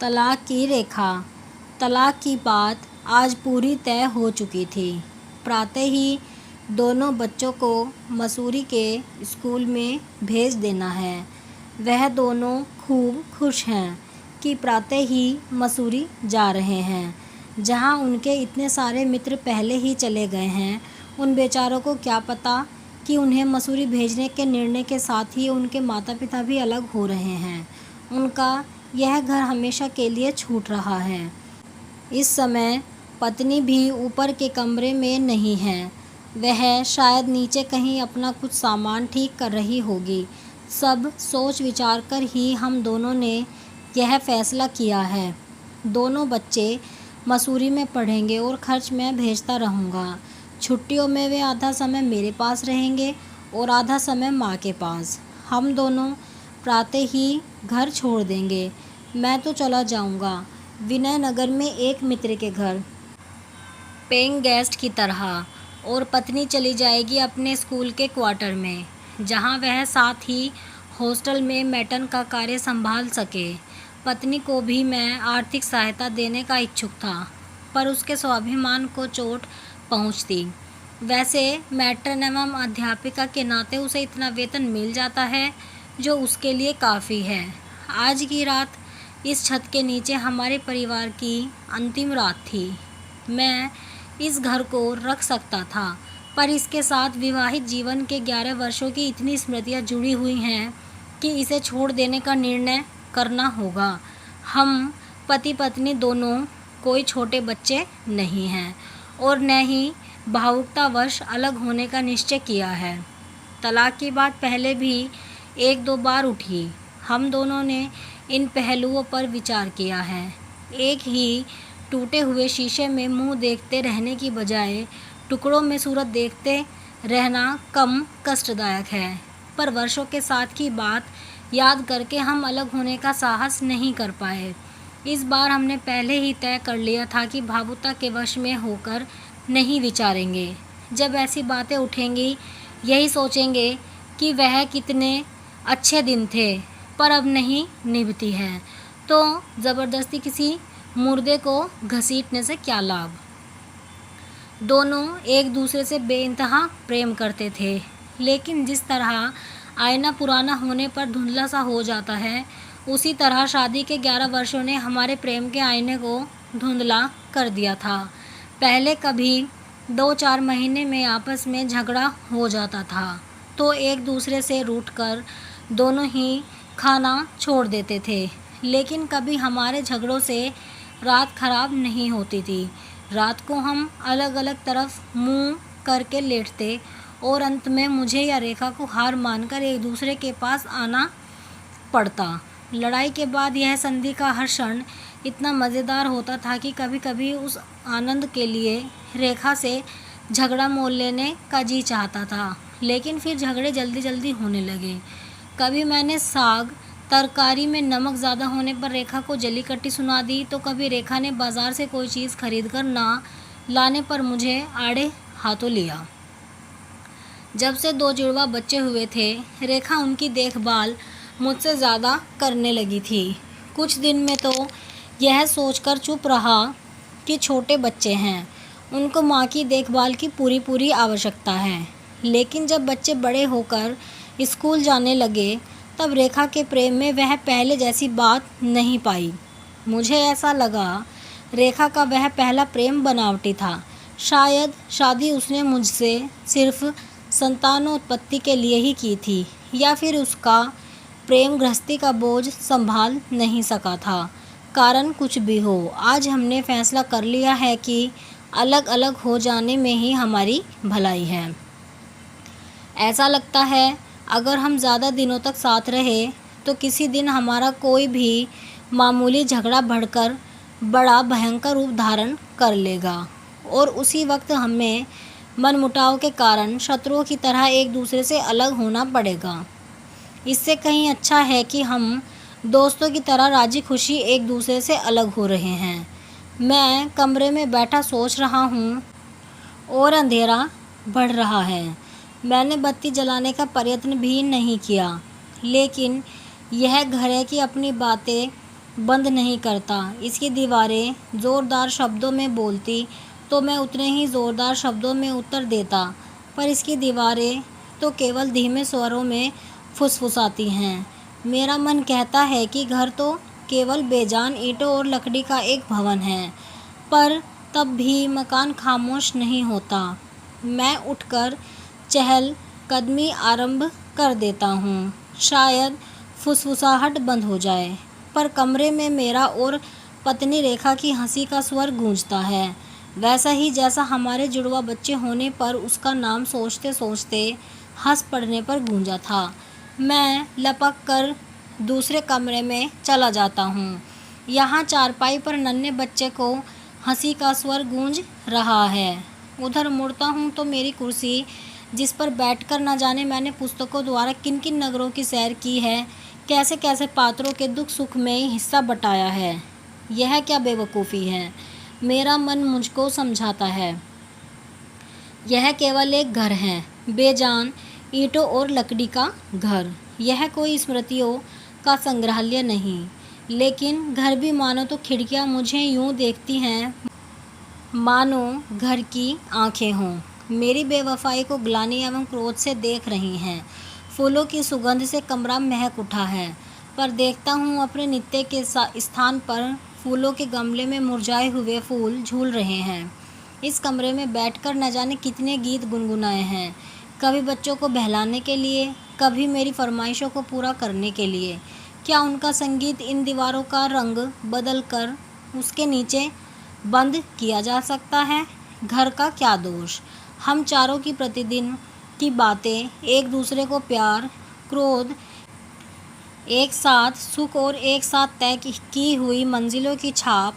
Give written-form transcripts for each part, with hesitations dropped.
तलाक की रेखा। तलाक की बात आज पूरी तय हो चुकी थी। प्रातः ही दोनों बच्चों को मसूरी के स्कूल में भेज देना है। वह दोनों खूब खुश हैं कि प्रातः ही मसूरी जा रहे हैं, जहां उनके इतने सारे मित्र पहले ही चले गए हैं। उन बेचारों को क्या पता कि उन्हें मसूरी भेजने के निर्णय के साथ ही उनके माता पिता भी अलग हो रहे हैं। उनका यह घर हमेशा के लिए छूट रहा है। इस समय पत्नी भी ऊपर के कमरे में नहीं है। वह शायद नीचे कहीं अपना कुछ सामान ठीक कर रही होगी। सब सोच विचार कर ही हम दोनों ने यह फैसला किया है। दोनों बच्चे मसूरी में पढ़ेंगे और खर्च मैं भेजता रहूँगा। छुट्टियों में वे आधा समय मेरे पास रहेंगे और आधा समय माँ के पास। हम दोनों प्रातः ही घर छोड़ देंगे। मैं तो चला जाऊँगा विनय नगर में एक मित्र के घर, पेइंग गेस्ट की तरह, और पत्नी चली जाएगी अपने स्कूल के क्वार्टर में, जहाँ वह साथ ही हॉस्टल में मेटन का कार्य संभाल सके। पत्नी को भी मैं आर्थिक सहायता देने का इच्छुक था, पर उसके स्वाभिमान को चोट पहुँचती। वैसे मैट्रन एवं अध्यापिका के नाते उसे इतना वेतन मिल जाता है जो उसके लिए काफ़ी है। आज की रात इस छत के नीचे हमारे परिवार की अंतिम रात थी। मैं इस घर को रख सकता था, पर इसके साथ विवाहित जीवन के 11 वर्षों की इतनी स्मृतियाँ जुड़ी हुई हैं कि इसे छोड़ देने का निर्णय करना होगा। हम पति पत्नी दोनों कोई छोटे बच्चे नहीं हैं और न ही भावुकतावश अलग होने का निश्चय किया है। तलाक की बात पहले भी 1-2 बार उठी। हम दोनों ने इन पहलुओं पर विचार किया है। एक ही टूटे हुए शीशे में मुंह देखते रहने की बजाय टुकड़ों में सूरत देखते रहना कम कष्टदायक है। पर वर्षों के साथ की बात याद करके हम अलग होने का साहस नहीं कर पाए। इस बार हमने पहले ही तय कर लिया था कि भावुकता के वश में होकर नहीं विचारेंगे। जब ऐसी बातें उठेंगी यही सोचेंगे कि वह कितने अच्छे दिन थे, पर अब नहीं निभती हैं, तो ज़बरदस्ती किसी मुर्दे को घसीटने से क्या लाभ। दोनों एक दूसरे से बेइंतहा प्रेम करते थे, लेकिन जिस तरह आईना पुराना होने पर धुंधला सा हो जाता है, उसी तरह शादी के 11 वर्षों ने हमारे प्रेम के आईने को धुंधला कर दिया था। पहले कभी 2-4 महीने में आपस में झगड़ा हो जाता था तो एक दूसरे से रूठकर दोनों ही खाना छोड़ देते थे, लेकिन कभी हमारे झगड़ों से रात खराब नहीं होती थी। रात को हम अलग अलग तरफ मुंह करके लेटते और अंत में मुझे या रेखा को हार मानकर एक दूसरे के पास आना पड़ता। लड़ाई के बाद यह संधि का हर क्षण इतना मज़ेदार होता था कि कभी कभी उस आनंद के लिए रेखा से झगड़ा मोल लेने का जी चाहता था, लेकिन फिर झगड़े जल्दी जल्दी होने लगे। कभी मैंने साग तरकारी में नमक ज़्यादा होने पर रेखा को जली कट्टी सुना दी, तो कभी रेखा ने बाज़ार से कोई चीज़ खरीद कर ना लाने पर मुझे आड़े हाथों लिया। जब से 2 जुड़वा बच्चे हुए थे, रेखा उनकी देखभाल मुझसे ज़्यादा करने लगी थी। कुछ दिन में तो यह सोचकर चुप रहा कि छोटे बच्चे हैं, उनको माँ की देखभाल की पूरी आवश्यकता है। लेकिन जब बच्चे बड़े होकर स्कूल जाने लगे, तब रेखा के प्रेम में वह पहले जैसी बात नहीं पाई। मुझे ऐसा लगा रेखा का वह पहला प्रेम बनावटी था। शायद शादी उसने मुझसे सिर्फ संतानोत्पत्ति के लिए ही की थी, या फिर उसका प्रेम गृहस्थी का बोझ संभाल नहीं सका था। कारण कुछ भी हो, आज हमने फैसला कर लिया है कि अलग अलग हो जाने में ही हमारी भलाई है। ऐसा लगता है अगर हम ज़्यादा दिनों तक साथ रहे तो किसी दिन हमारा कोई भी मामूली झगड़ा बढ़कर बड़ा भयंकर रूप धारण कर लेगा और उसी वक्त हमें मनमुटाव के कारण शत्रुओं की तरह एक दूसरे से अलग होना पड़ेगा। इससे कहीं अच्छा है कि हम दोस्तों की तरह राजी खुशी एक दूसरे से अलग हो रहे हैं। मैं कमरे में बैठा सोच रहा हूँ और अंधेरा बढ़ रहा है। मैंने बत्ती जलाने का प्रयत्न भी नहीं किया, लेकिन यह घर है कि अपनी बातें बंद नहीं करता। इसकी दीवारें ज़ोरदार शब्दों में बोलती तो मैं उतने ही ज़ोरदार शब्दों में उत्तर देता, पर इसकी दीवारें तो केवल धीमे स्वरों में फुसफुसाती हैं। मेरा मन कहता है कि घर तो केवल बेजान ईंटों और लकड़ी का एक भवन है, पर तब भी मकान खामोश नहीं होता। मैं उठकर चहल कदमी आरंभ कर देता हूँ। शायद फुसफुसाहट बंद हो जाए, पर कमरे में मेरा और पत्नी रेखा की हंसी का स्वर गूंजता है, वैसा ही जैसा हमारे जुड़वा बच्चे होने पर उसका नाम सोचते सोचते हंस पड़ने पर गूंजा था। मैं लपक कर दूसरे कमरे में चला जाता हूँ। यहाँ चारपाई पर नन्हे बच्चे को हंसी का स्वर गूंज रहा है। उधर मुड़ता हूँ तो मेरी कुर्सी, जिस पर बैठकर न जाने मैंने पुस्तकों द्वारा किन किन नगरों की सैर की है, कैसे कैसे पात्रों के दुख सुख में हिस्सा बटाया है। यह क्या बेवकूफ़ी है, मेरा मन मुझको समझाता है। यह केवल एक घर है, बेजान ईंटों और लकड़ी का घर। यह कोई स्मृतियों का संग्रहालय नहीं, लेकिन घर भी मानो तो खिड़कियाँ मुझे यूँ देखती हैं मानो घर की आंखें हों, मेरी बेवफाई को ग्लानि एवं क्रोध से देख रही हैं। फूलों की सुगंध से कमरा महक उठा है, पर देखता हूँ अपने नित्य के स्थान पर फूलों के गमले में मुरझाए हुए फूल झूल रहे हैं। इस कमरे में बैठकर न जाने कितने गीत गुनगुनाए हैं, कभी बच्चों को बहलाने के लिए, कभी मेरी फरमाइशों को पूरा करने के लिए। क्या उनका संगीत इन दीवारों का रंग बदल कर उसके नीचे बंद किया जा सकता है? घर का क्या दोष, हम चारों की प्रतिदिन की बातें, एक दूसरे को प्यार, क्रोध, एक साथ सुख और एक साथ तय की हुई मंजिलों की छाप,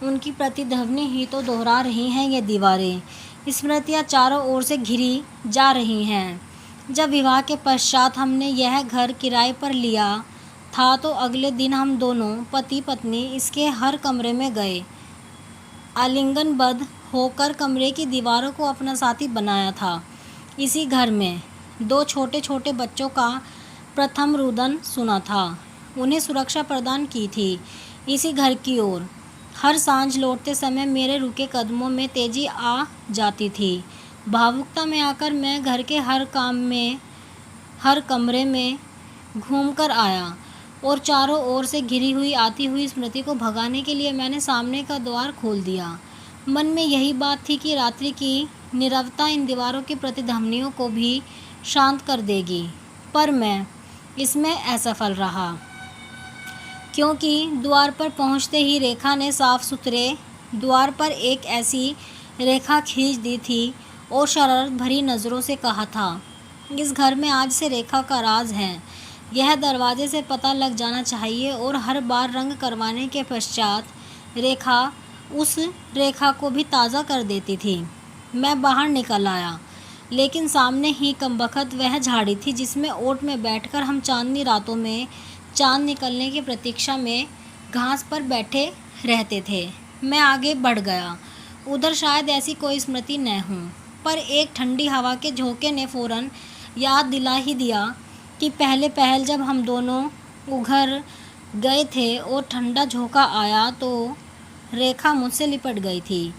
उनकी प्रतिध्वनि ही तो दोहरा रही हैं ये दीवारें। स्मृतियाँ चारों ओर से घिरी जा रही हैं। जब विवाह के पश्चात हमने यह घर किराए पर लिया था तो अगले दिन हम दोनों पति पत्नी इसके हर कमरे में गए, आलिंगनबद्ध होकर कमरे की दीवारों को अपना साथी बनाया था। इसी घर में दो छोटे छोटे बच्चों का प्रथम रुदन सुना था, उन्हें सुरक्षा प्रदान की थी। इसी घर की ओर हर सांझ लौटते समय मेरे रुके कदमों में तेजी आ जाती थी। भावुकता में आकर मैं घर के हर कमरे में घूमकर आया और चारों ओर से घिरी हुई आती हुई स्मृति को भगाने के लिए मैंने सामने का द्वार खोल दिया। मन में यही बात थी कि रात्रि की नीरवता इन दीवारों की प्रतिध्वनियों को भी शांत कर देगी, पर मैं इसमें असफल रहा, क्योंकि द्वार पर पहुंचते ही रेखा ने साफ सुथरे द्वार पर एक ऐसी रेखा खींच दी थी और शरारत भरी नज़रों से कहा था, इस घर में आज से रेखा का राज है। यह दरवाजे से पता लग जाना चाहिए। और हर बार रंग करवाने के पश्चात रेखा उस रेखा को भी ताज़ा कर देती थी। मैं बाहर निकल आया, लेकिन सामने ही कमबख्त वह झाड़ी थी जिसमें ओट में बैठकर हम चांदनी रातों में चांद निकलने की प्रतीक्षा में घास पर बैठे रहते थे। मैं आगे बढ़ गया, उधर शायद ऐसी कोई स्मृति न हो, पर एक ठंडी हवा के झोंके ने फ़ौरन याद दिला ही दिया कि पहले पहल जब हम दोनों उघर गए थे और ठंडा झोंका आया तो रेखा मुझसे लिपट गई थी,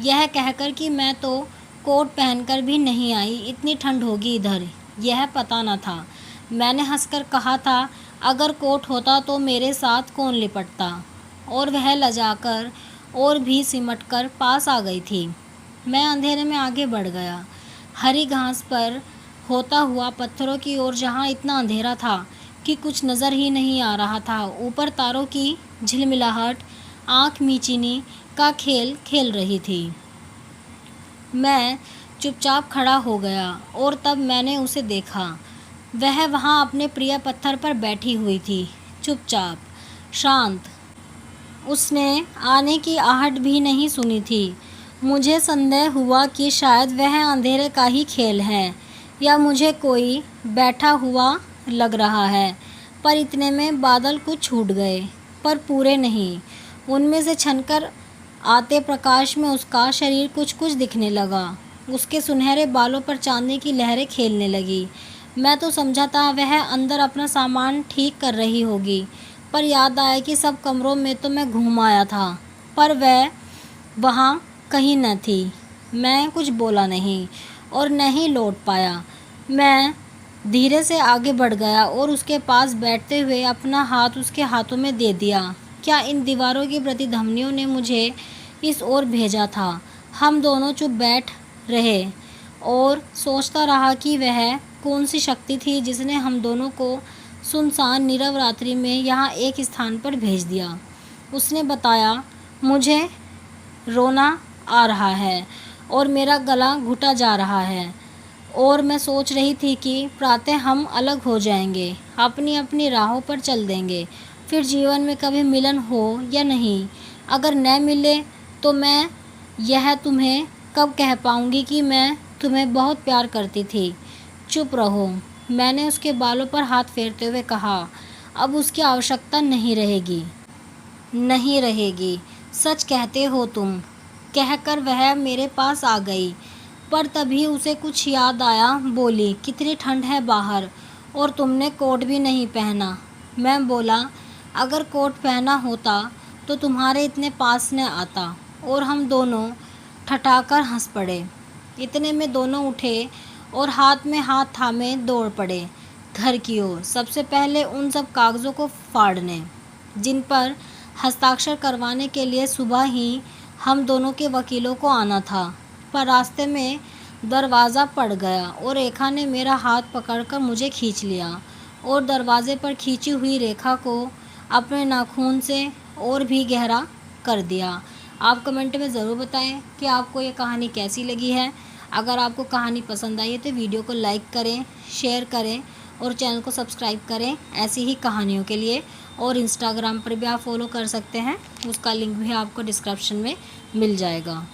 यह कहकर कि मैं तो कोट पहनकर भी नहीं आई, इतनी ठंड होगी इधर, यह पता न था। मैंने हंसकर कहा था, अगर कोट होता तो मेरे साथ कौन लिपटता, और वह लजाकर और भी सिमटकर पास आ गई थी। मैं अंधेरे में आगे बढ़ गया, हरी घास पर होता हुआ पत्थरों की ओर, जहाँ इतना अंधेरा था कि कुछ नज़र ही नहीं आ रहा था। ऊपर तारों की झिलमिलाहट आँख मीचीनी का खेल खेल रही थी। मैं चुपचाप खड़ा हो गया और तब मैंने उसे देखा। वह वहाँ अपने प्रिय पत्थर पर बैठी हुई थी, चुपचाप, शांत। उसने आने की आहट भी नहीं सुनी थी। मुझे संदेह हुआ कि शायद वह अंधेरे का ही खेल है या मुझे कोई बैठा हुआ लग रहा है, पर इतने में बादल कुछ छूट गए, पर पूरे नहीं। उनमें से छनकर आते प्रकाश में उसका शरीर कुछ कुछ दिखने लगा। उसके सुनहरे बालों पर चांदी की लहरें खेलने लगी। मैं तो समझा था वह अंदर अपना सामान ठीक कर रही होगी, पर याद आया कि सब कमरों में तो मैं घूम आया था, पर वह वहाँ कहीं न थी। मैं कुछ बोला नहीं और न ही लौट पाया। मैं धीरे से आगे बढ़ गया और उसके पास बैठते हुए अपना हाथ उसके हाथों में दे दिया। क्या इन दीवारों की प्रतिध्वनियों ने मुझे इस ओर भेजा था? हम दोनों चुप बैठ रहे और सोचता रहा कि वह कौन सी शक्ति थी जिसने हम दोनों को सुनसान नीरव रात्रि में यहाँ एक स्थान पर भेज दिया। उसने बताया, मुझे रोना आ रहा है और मेरा गला घुटा जा रहा है और मैं सोच रही थी कि प्रातः हम अलग हो जाएंगे, अपनी अपनी राहों पर चल देंगे, फिर जीवन में कभी मिलन हो या नहीं। अगर न मिले तो मैं यह तुम्हें कब कह पाऊंगी कि मैं तुम्हें बहुत प्यार करती थी। चुप रहो, मैंने उसके बालों पर हाथ फेरते हुए कहा। अब उसकी आवश्यकता नहीं रहेगी, नहीं रहेगी। सच कहते हो तुम, कहकर वह मेरे पास आ गई। पर तभी उसे कुछ याद आया। बोली, कितनी ठंड है बाहर और तुमने कोट भी नहीं पहना। मैं बोला, अगर कोट पहना होता तो तुम्हारे इतने पास न आता। और हम दोनों ठठाकर हंस पड़े। इतने में दोनों उठे और हाथ में हाथ थामे दौड़ पड़े घर की ओर, सबसे पहले उन सब कागज़ों को फाड़ने जिन पर हस्ताक्षर करवाने के लिए सुबह ही हम दोनों के वकीलों को आना था। पर रास्ते में दरवाज़ा पड़ गया और रेखा ने मेरा हाथ पकड़कर मुझे खींच लिया और दरवाजे पर खींची हुई रेखा को अपने नाखून से और भी गहरा कर दिया। आप कमेंट में ज़रूर बताएं कि आपको ये कहानी कैसी लगी है। अगर आपको कहानी पसंद आई है तो वीडियो को लाइक करें, शेयर करें और चैनल को सब्सक्राइब करें ऐसी ही कहानियों के लिए। और इंस्टाग्राम पर भी आप फॉलो कर सकते हैं, उसका लिंक भी आपको डिस्क्रिप्शन में मिल जाएगा।